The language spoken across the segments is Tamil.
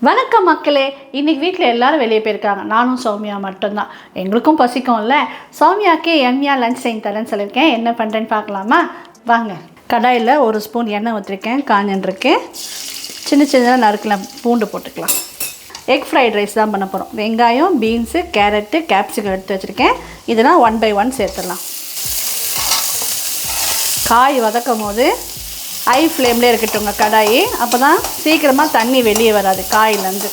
வணக்கம் மக்களே. இன்றைக்கி வீட்டில் எல்லோரும் வெளியே போயிருக்காங்க. நானும் சௌமியா மட்டும்தான். எங்களுக்கும் பசிக்கும்ல. சௌமியாக்கே எம்மியாக லஞ்ச் செஞ்சு தரேன்னு சொல்லியிருக்கேன். என்ன பண்ணுறேன்னு பார்க்கலாமா? வாங்க. கடாயில் 1 ஸ்பூன் எண்ணெய் ஊற்றிருக்கேன். காஞ்சின்றிருக்கேன். சின்ன சின்னதாக நறுக்கலாம் பூண்டு போட்டுக்கலாம். எக் ஃப்ரைட் ரைஸ் தான் பண்ண போகிறோம். வெங்காயம், பீன்ஸு, கேரட்டு, கேப்சிகம் எடுத்து வச்சுருக்கேன். இதெல்லாம் 1 by 1 சேர்த்துடலாம். காய் வதக்கும் போது ஹை ஃப்ளேம்லேயே இருக்கட்டுங்க கடாயி. அப்போ தான் சீக்கிரமாக தண்ணி வெளியே வராது காயிலேருந்து.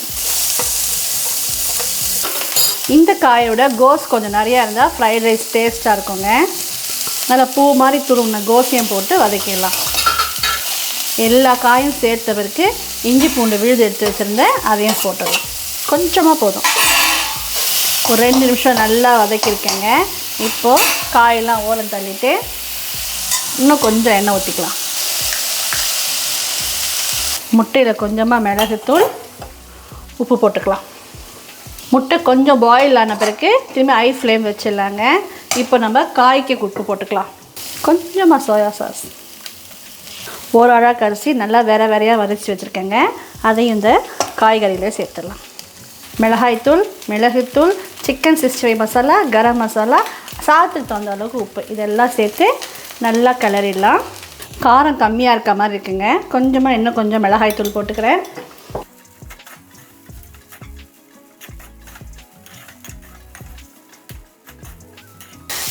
இந்த காயோட கோஸ் கொஞ்சம் நிறையா இருந்தால் ஃப்ரைட் ரைஸ் டேஸ்ட்டாக இருக்குங்க. நல்லா பூ மாதிரி துருவின கோஸையும் போட்டு வதக்கிடலாம். எல்லா காயும் சேர்த்த பிறகு இஞ்சி பூண்டு விழுது எடுத்து வச்சுருந்தேன், அதையும் போட்டுடலாம். கொஞ்சமாக போதும். ஒரு 2 நிமிஷம் நல்லா வதக்கியிருக்கேங்க. இப்போது காயெல்லாம் ஓரம் தள்ளிட்டு இன்னும் கொஞ்சம் எண்ணெய் ஊற்றிக்கலாம். முட்டையில் கொஞ்சமாக மிளகுத்தூள், உப்பு போட்டுக்கலாம். முட்டை கொஞ்சம் பாயில் ஆன பிறகு திரும்பி ஹை ஃப்ளேம் வச்சிடலாங்க. இப்போ நம்ம காய்க்கு உப்பு போட்டுக்கலாம். கொஞ்சமாக சோயா சாஸ், ஒரு அழகு அரிசி நல்லா வேறையாக வதச்சி வச்சுருக்கேங்க. அதையும் இந்த காய்கறியிலே சேர்த்துடலாம். மிளகாய்த்தூள், மிளகுத்தூள், சிக்கன் 65 மசாலா, கரம் மசாலா, சாதத்துக்கு தகுந்த அளவுக்கு உப்பு, இதெல்லாம் சேர்த்து நல்லா கிளறிடலாம். காரம் கம்மியாக இருக்க மாதிரி இருக்குங்க. கொஞ்சமாக இன்னும் கொஞ்சம் மிளகாய்த்தூள் போட்டுக்கிறேன்.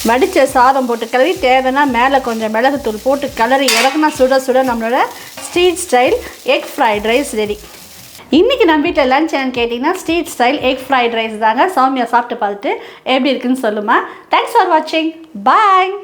வடித்த சாதம் போட்டு கிளறி தேவைன்னா மேலே கொஞ்சம் மிளகுத்தூள் போட்டு கிளறி இறக்குனா சுட சுட நம்மளோட street style egg fried rice ready. இன்றைக்கி நம்ம வீட்டில் லஞ்ச் என்னன்னு கேட்டிங்கன்னா street style egg fried rice தாங்க. சௌமியா சாப்பிட்டு பார்த்துட்டு எப்படி இருக்குன்னு சொல்லுமா. தேங்க்ஸ் ஃபார் வாட்சிங். பாய்.